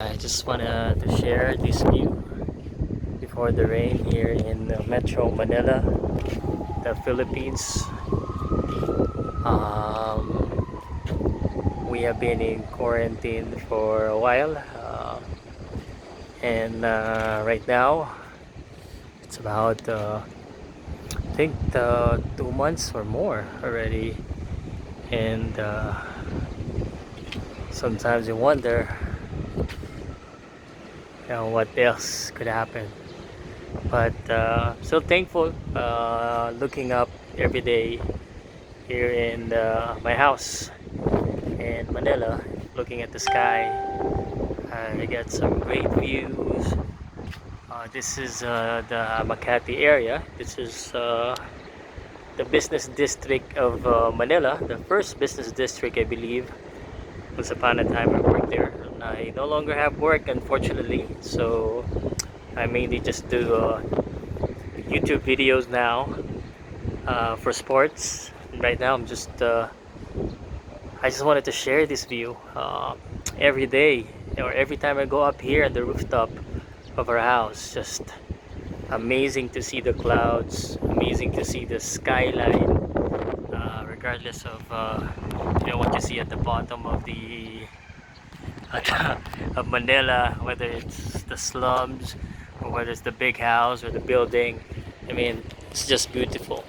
I just wanna to share this view before the rain here in Metro Manila, the Philippines. We have been in quarantine for a while, and right now it's about I think 2 months or more already, and sometimes you wonder, what else could happen. But still thankful, looking up every day here in my house in Manila, looking at the sky. I get some great views. This is the Makati area. This is the business district of Manila, the first business district, I believe. Once upon a time, I worked there. And I no longer have work, unfortunately, so I mainly just do YouTube videos now for sports. And right now, I just wanted to share this view every day or every time I go up here at the rooftop of our house. Just amazing to see the clouds, amazing to see the skyline, regardless of what you see at the bottom of the of Manila, whether it's the slums or whether it's the big house or the building. I mean, it's just beautiful.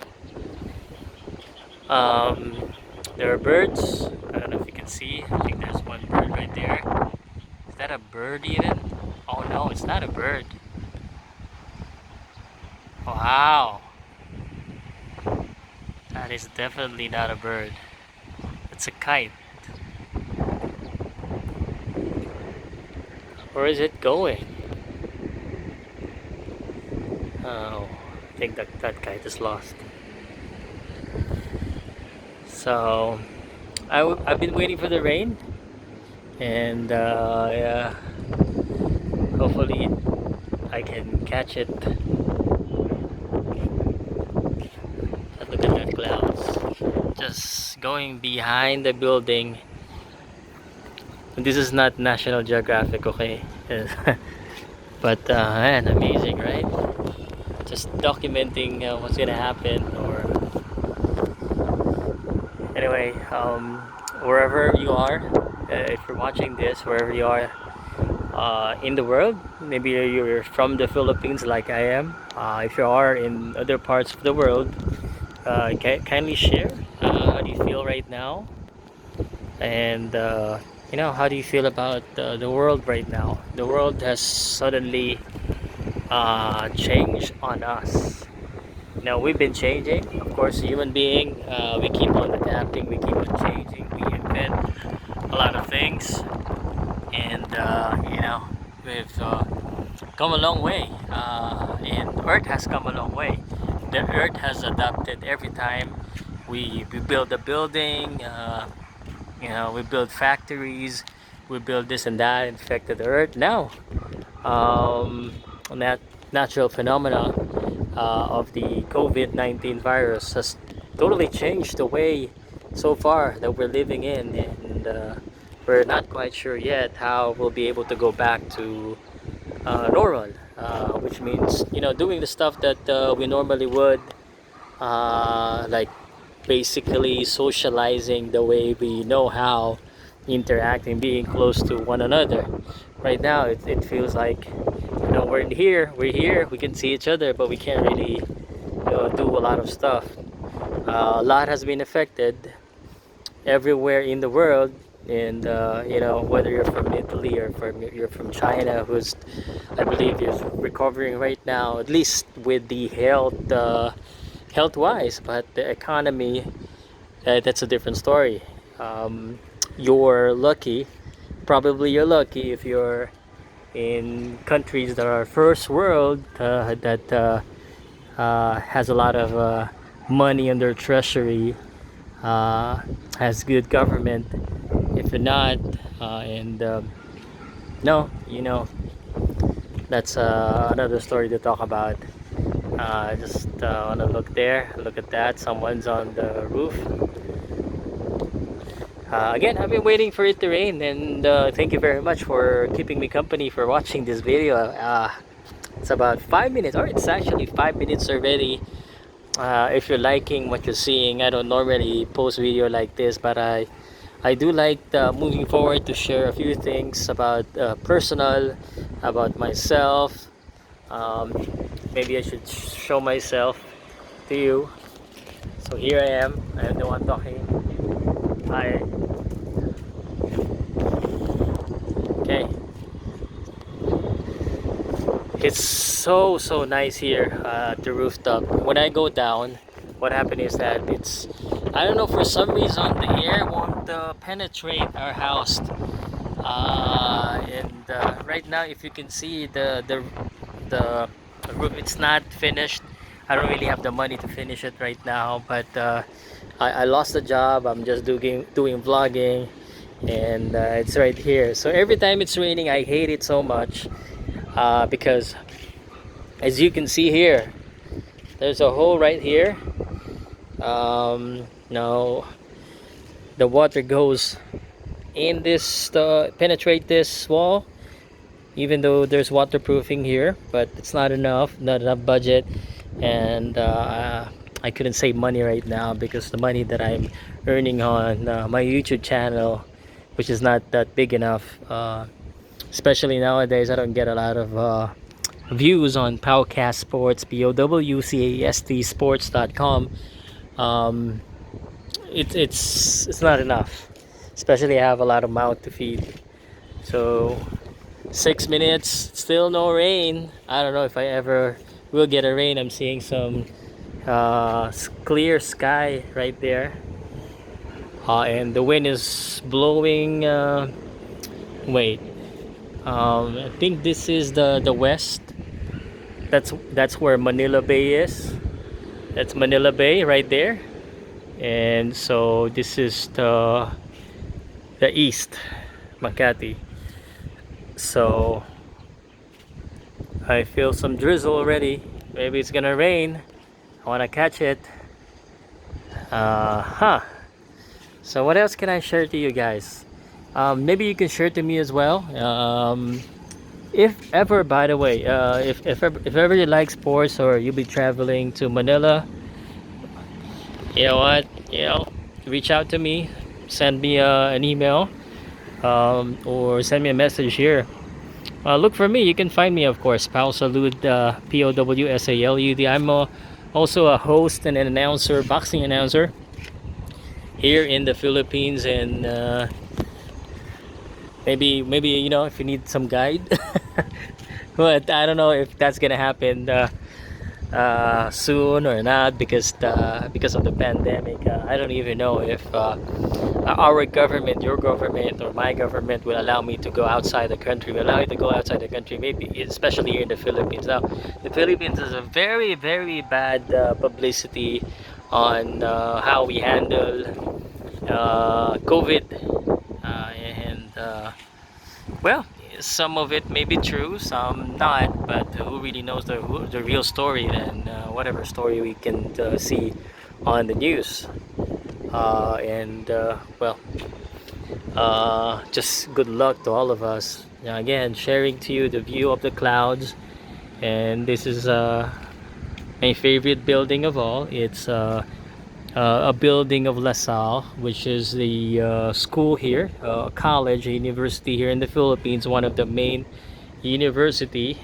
Um, there are birds. I don't know if you can see. I think there's one bird right there. Is that a bird even? Oh no, it's not a bird. Wow, that is definitely not a bird. It's a kite. Where is it going? Oh, I think that kite is lost. So, I've been waiting for the rain, and yeah, hopefully I can catch it. But look at that clouds. Just going behind the building. This is not National Geographic, okay? But man, amazing, right? Just documenting what's gonna happen. Or anyway, wherever you are, if you're watching this, wherever you are in the world, maybe you're from the Philippines like I am. If you are in other parts of the world, kindly share. How do you feel right now? And how do you feel about the world right now? The world has suddenly changed on us. We've been changing, of course. Human being, we keep on adapting, we keep on changing, we invent a lot of things, and we've come a long way, and Earth has come a long way. The Earth has adapted every time we build a building. We build factories, we build this and that, infected the Earth. Now, that natural phenomena of the COVID-19 virus has totally changed the way so far that we're living in, and we're not quite sure yet how we'll be able to go back to normal, which means doing the stuff that we normally would, like basically socializing the way we know how, interacting, being close to one another. Right now, it feels like we're here, we can see each other, but we can't really do a lot of stuff. A lot has been affected everywhere in the world, and whether you're from Italy or you're from China, who's, I believe, is recovering right now, at least with the health wise, but the economy, that's a different story. You're lucky, probably you're lucky if you're in countries that are first world, that has a lot of money in their treasury, has good government. If you're not, and no, that's another story to talk about. Just want to look there, look at that. Someone's on the roof. Again, I've been waiting for it to rain, and thank you very much for keeping me company for watching this video. It's about 5 minutes, or it's actually 5 minutes already. If you're liking what you're seeing, I don't normally post video like this, but I do like moving forward to share a few things about personal, about myself. Um, Maybe I should show myself to you. So here I am. I am the one talking. Hi. Okay. It's so nice here at the rooftop. When I go down, what happened is that it's, I don't know, for some reason the air won't penetrate our house. And right now, if you can see the roof, it's not finished. I don't really have the money to finish it right now, but I lost the job. I'm just doing vlogging, and it's right here. So every time it's raining, I hate it so much because, as you can see here, there's a hole right here. Now the water goes in this penetrate this wall, even though there's waterproofing here, but it's not enough budget. And I couldn't save money right now because the money that I'm earning on my YouTube channel, which is not that big enough, especially nowadays, I don't get a lot of views on Powcast Sports, POWCAST sports.com. um, it's not enough, especially I have a lot of mouth to feed. So 6 minutes, still no rain. I don't know if I ever will get a rain. I'm seeing some clear sky right there, and the wind is blowing. Wait, I think this is the west. That's where Manila Bay is. That's Manila Bay right there. And so this is the east, Makati. So I feel some drizzle already. Maybe it's gonna rain. I wanna catch it. So what else can I share to you guys? Maybe you can share to me as well. If ever, by the way, if ever you like sports or you'll be traveling to Manila, you know what? Reach out to me, send me an email, or send me a message here. Look for me. You can find me, of course, Pau Salud, POWSALUD. I'm also a host and an announcer, boxing announcer here in the Philippines, and maybe if you need some guide. But I don't know if that's gonna happen soon or not, because of the pandemic. I don't even know if our government, your government, or my government will allow me to go outside the country. Will allow you to go outside the country, maybe, especially here in the Philippines. Now, the Philippines has a very bad publicity on how we handle COVID, and well, some of it may be true, some not, but who really knows the real story than whatever story we can see on the news. And well, just good luck to all of us. Now, again, sharing to you the view of the clouds, and this is my favorite building of all. It's a building of LaSalle, which is the school here, college, a university here in the Philippines, one of the main university.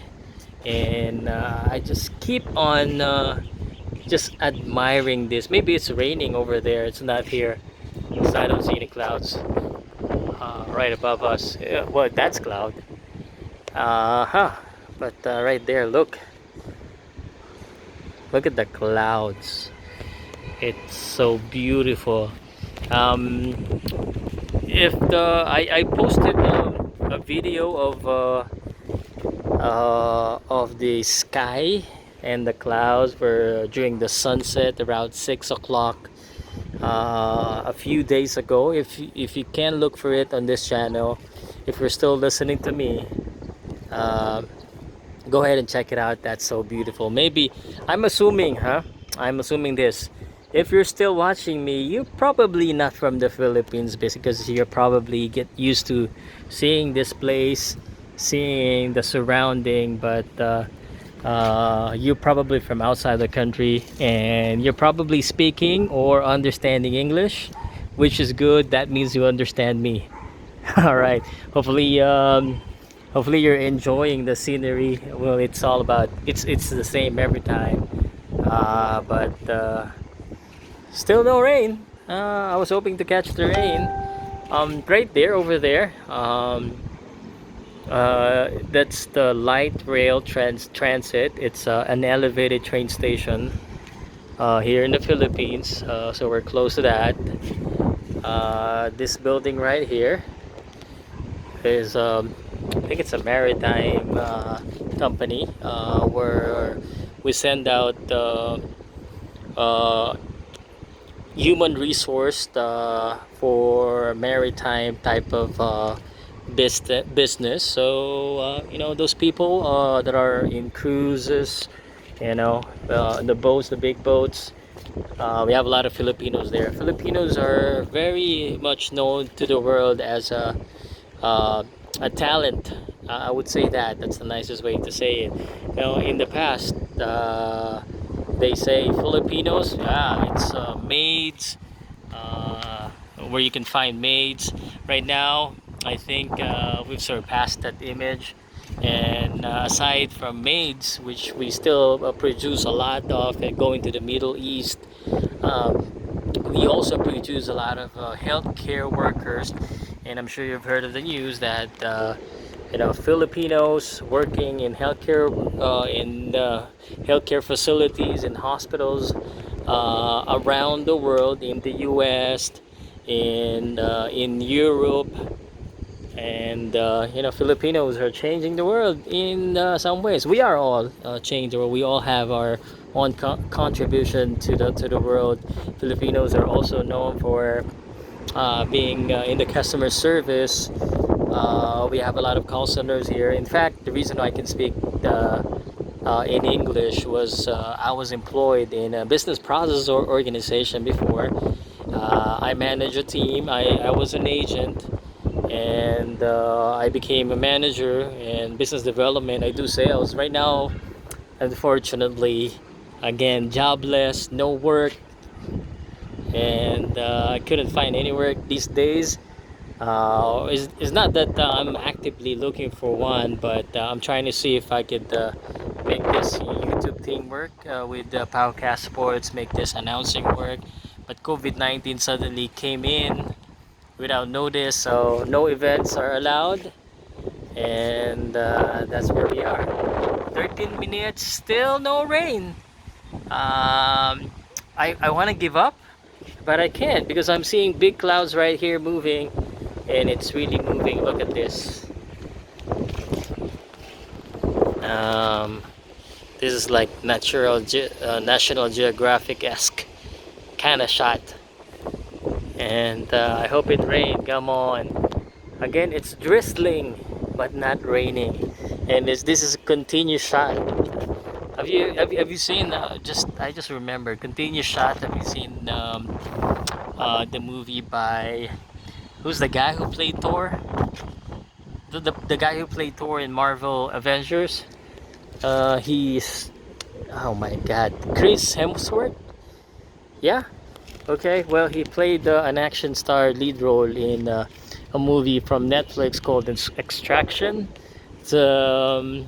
And I just keep on just admiring this. Maybe it's raining over there, it's not here, so I don't see any clouds right above us. Well, that's cloud. But right there, look at the clouds. It's so beautiful. If I posted a video of the sky and the clouds were during the sunset around 6 o'clock a few days ago. If you can look for it on this channel, if you're still listening to me, go ahead and check it out. That's so beautiful. Maybe I'm assuming this, if you're still watching me, you're probably not from the Philippines because you're probably get used to seeing this place, seeing the surrounding, but you're probably from outside the country and you're probably speaking or understanding English, which is good. That means you understand me. All right. Hopefully, hopefully you're enjoying the scenery. Well, it's all about it's the same every time. But still no rain. I was hoping to catch the rain. Right there, over there. That's the light rail transit. It's an elevated train station here in the Philippines. So we're close to that. This building right here is I think it's a maritime company where we send out uh, human resource for maritime type of business. So those people that are in cruises, the boats, the big boats. We have a lot of Filipinos there. Filipinos are very much known to the world as uh, a talent. I would say that that's the nicest way to say it. In the past, they say Filipinos, it's maids, where you can find maids. Right now, I think we've surpassed that image. And aside from maids, which we still produce a lot of, going to the Middle East, um, we also produce a lot of healthcare workers. And I'm sure you've heard of the news that Filipinos working in healthcare facilities in hospitals around the world, in the U.S., in Europe, and Filipinos are changing the world in some ways. We are all changed, or we all have our own contribution to the world. Filipinos are also known for being in the customer service. We have a lot of call centers here. In fact, the reason I can speak in English was I was employed in a business process or organization before. I managed a team. I was an agent, and I became a manager in business development. I do sales. Right now, unfortunately, again, jobless, no work, and I couldn't find any work these days. It's not that I'm actively looking for one, but I'm trying to see if I could make this YouTube thing work with Powcast Sports, make this announcing work. But COVID-19 suddenly came in without notice, so no events are allowed, and that's where we are. 13 minutes, still no rain. I want to give up, but I can't because I'm seeing big clouds right here moving, and it's really moving. Look at this. This is like National Geographic-esque kind of shot, and I hope it rained. Come on. Again, it's drizzling but not raining, and this is a continuous shot. Have you seen I just remember continuous shot? Have you seen the movie by who's the guy who played Thor? The guy who played Thor in Marvel Avengers. He's, oh my God, Chris Hemsworth. Yeah. Okay. Well, he played an action star lead role in a movie from Netflix called Extraction. It's, the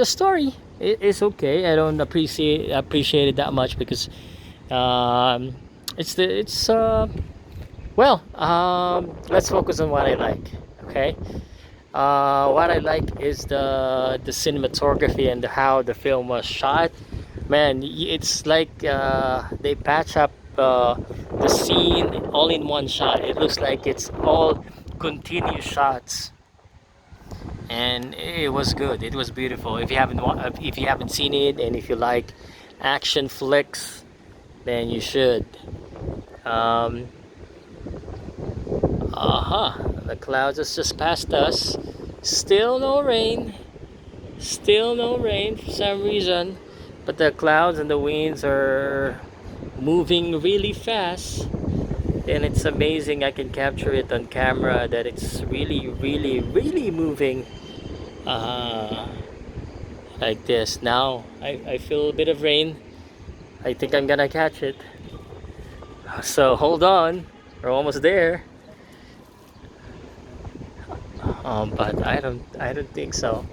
story is okay. I don't appreciate it that much because it's well, let's focus on what I like. Okay. What I like is the cinematography and how the film was shot. Man, it's like they patch up the scene all in one shot. It looks like it's all continuous shots, and it was good. It was beautiful. If you haven't seen it, and if you like action flicks, then you should. Um, the clouds is just past us. Still no rain. Still no rain for some reason. but the clouds and the winds are moving really fast, and it's amazing. I can capture it on camera that it's really, really, really moving uh, like this. Now I feel a bit of rain. I think I'm gonna catch it. So hold on, we're almost there. But I don't think so.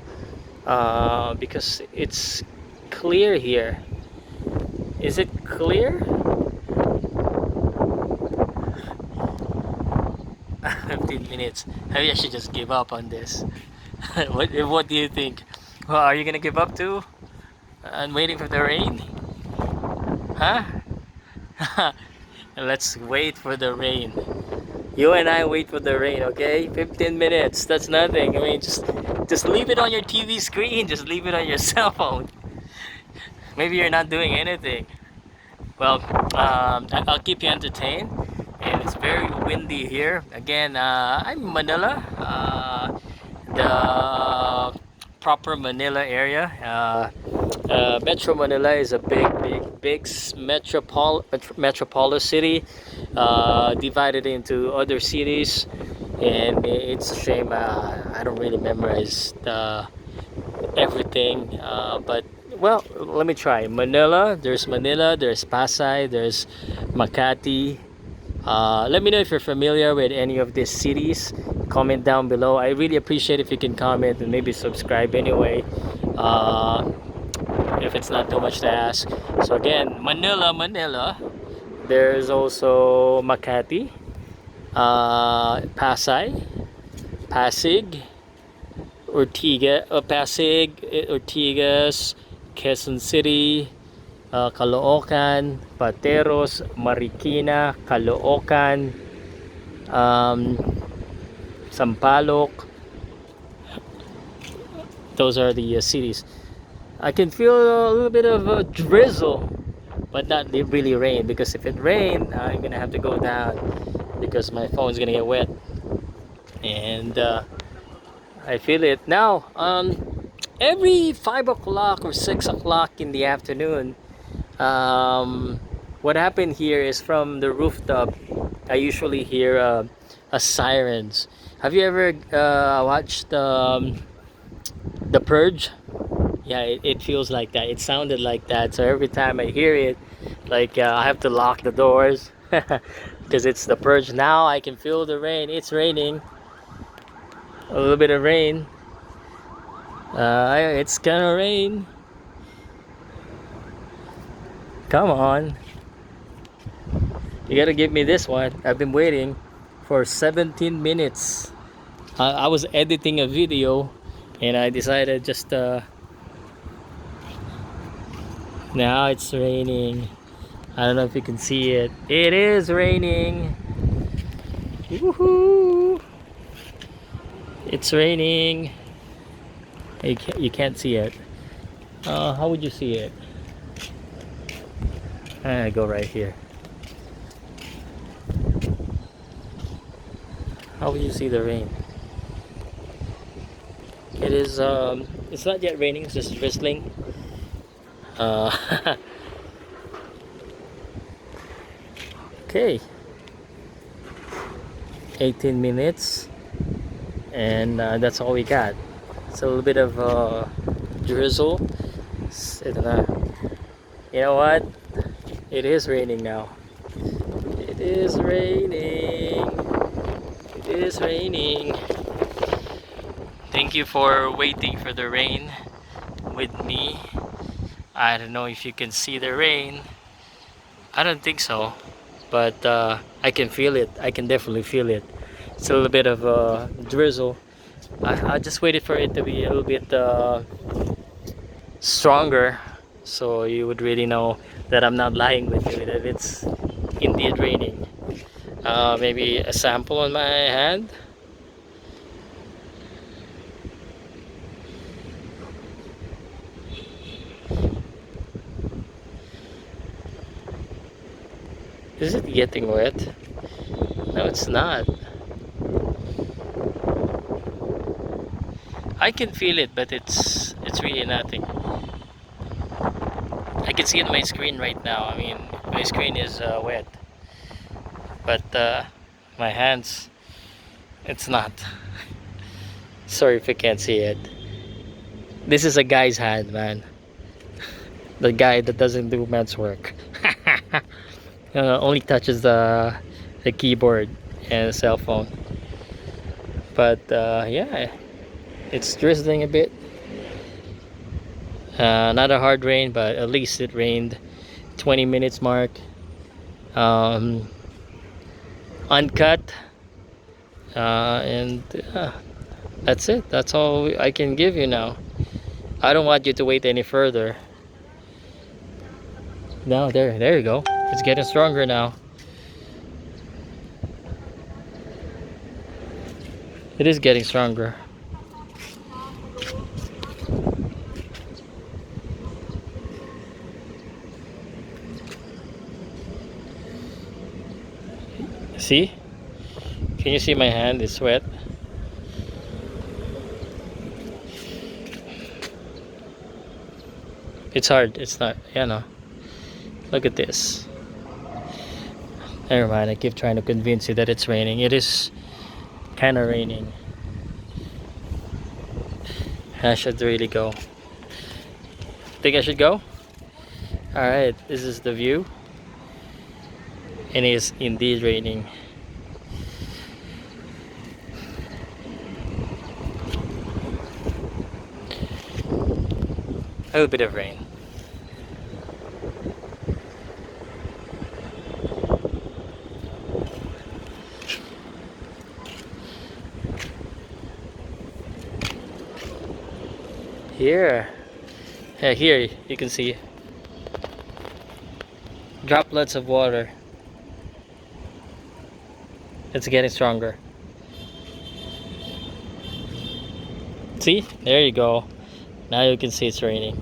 Because it's clear here. Is it clear? 15 minutes. Maybe I should just give up on this. What do you think? Well, are you gonna give up too? And waiting for the rain? Huh? Let's wait for the rain. You and I wait for the rain, okay? 15 minutes. That's nothing. I mean, just leave it on your TV screen. Just leave it on your cell phone. Maybe you're not doing anything. Well, I'll keep you entertained. And it's very windy here. Again, I'm in Manila, the proper Manila area. Metro Manila is a big metropolis city, divided into other cities, and it's a shame I don't really memorize everything. But well, let me try. Manila, there's Pasay, there's Makati. Let me know if you're familiar with any of these cities. Comment down below. I really appreciate if you can comment and maybe subscribe anyway. Uh, if it's not too much to ask. So again, Manila. There's also Makati, Pasay, Pasig, Ortigas, Quezon City, Caloocan, Pateros, Marikina, Caloocan, um, Sampaloc. Those are the cities. I can feel a little bit of a drizzle, but not really rain, because if it rained, I'm gonna have to go down because my phone's gonna get wet. And I feel it now. Every 5 o'clock or 6 o'clock in the afternoon, what happened here is from the rooftop. I usually hear a sirens. Have you ever watched The Purge? Yeah, it feels like that. It sounded like that. So every time I hear it, like I have to lock the doors because it's The Purge. Now I can feel the rain. It's raining. A little bit of rain. It's gonna rain. Come on. You gotta give me this one. I've been waiting for 17 minutes. I was editing a video and I decided just now it's raining. I don't know if you can see it. It is raining. Woohoo! It's raining. You can't see it. How would you see it? I go right here. How will you see the rain? It is it's not yet raining, it's just drizzling. Okay, 18 minutes and that's all we got. It's a little bit of drizzle. Ito na. You know what? It is raining now. It is raining. It is raining. Thank you for waiting for the rain with me. I don't know if you can see the rain. I don't think so, but I can feel it. I can definitely feel it. It's a little bit of drizzle. I just waited for it to be a little bit stronger, so you would really know that I'm not lying with you, that it's indeed raining. Maybe a sample on my hand. Is it getting wet? No, it's not. I can feel it, but it's really nothing. I can see it on my screen right now. I mean, my screen is wet, but my hands, it's not. Sorry if you can't see it. This is a guy's hand, man. The guy that doesn't do men's work. Only touches the keyboard and the cell phone. But yeah, it's drizzling a bit. Not a hard rain, but at least it rained 20 minutes mark. Um, Uncut. And that's it. That's all I can give you now. I don't want you to wait any further. No, there you go. It's getting stronger now. It is getting stronger. See? Can you see my hand? It's wet. It's hard. It's not, you know. Look at this. Never mind. I keep trying to convince you that it's raining. It is kind of raining. I should really go. Think I should go? Alright, this is the view. And it is indeed raining. A little bit of rain. Here. Yeah, here you can see droplets of water. It's getting stronger. See? There you go. Now you can see it's raining.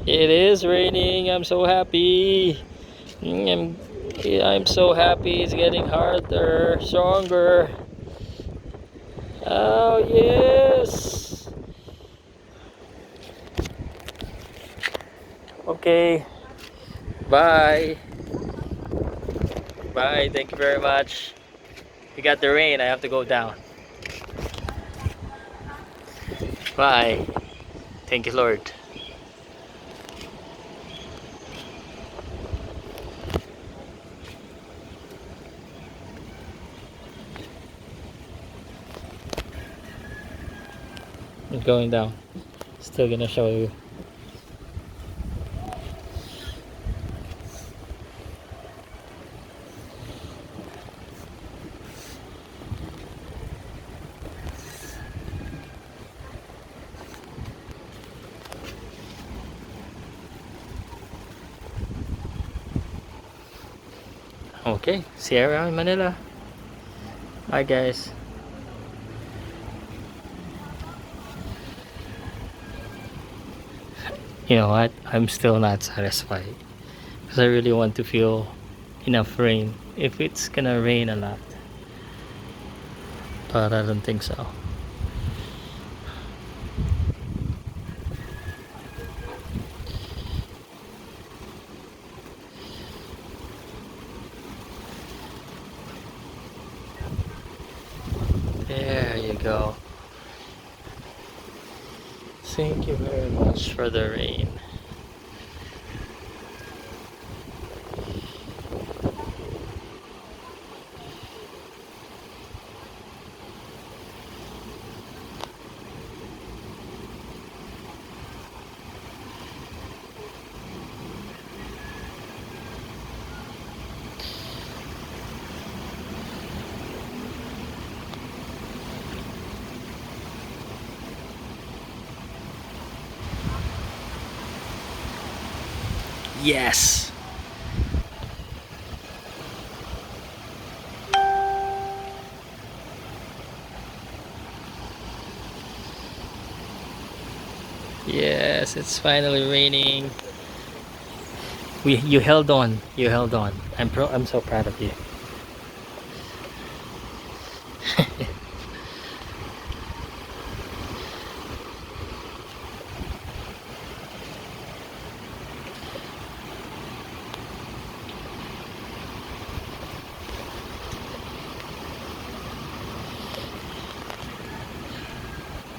It is raining. I'm so happy. I'm so happy. It's getting harder, stronger. Oh yes. Okay. Bye. Bye. Thank you very much. We got the rain. I have to go down. Bye. Thank you, Lord. I'm going down. Still gonna show you. Okay, see you around Manila. Bye guys. You know what? I'm still not satisfied because I really want to feel enough rain if it's gonna rain a lot, but I don't think so. There you go. Thank you very much for the rain. Yes. Yes, it's finally raining. You held on. You held on. I'm so proud of you.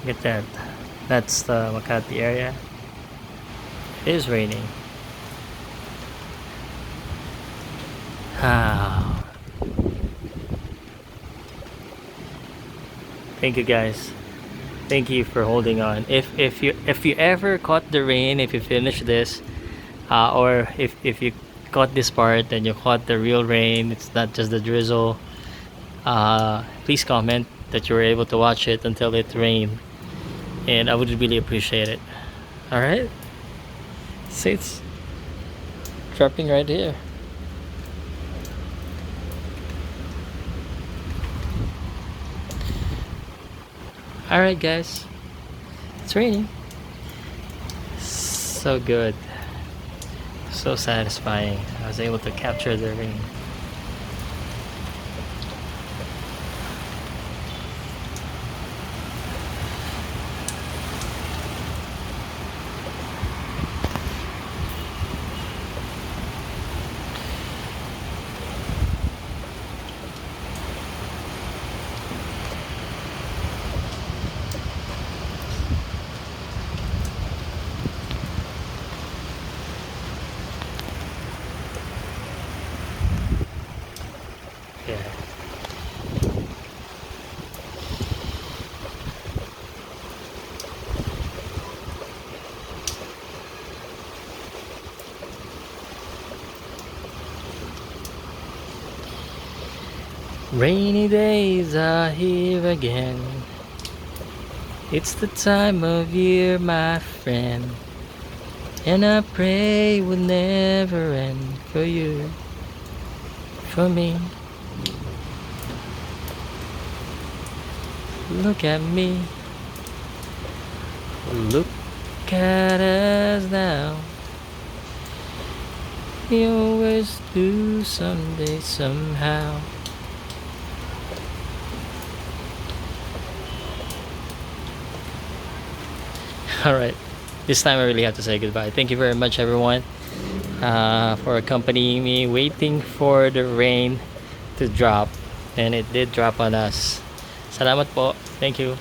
Look at that. That's the Makati area. It is raining. Ah, thank you guys. Thank you for holding on. If you ever caught the rain, if you finish this, or if you caught this part and you caught the real rain, it's not just the drizzle. Please comment that you were able to watch it until it rained, and I would really appreciate it. All right, see, it's dropping right here. All right, guys, it's raining. So good, so satisfying. I was able to capture the rain. Yeah. Rainy days are here again. It's the time of year, my friend. And I pray will never end for you, for me. Look at me. Look at us now. We always do someday, somehow. Alright, this time I really have to say goodbye. Thank you very much, everyone, for accompanying me, waiting for the rain to drop. And it did drop on us. Salamat po. Thank you.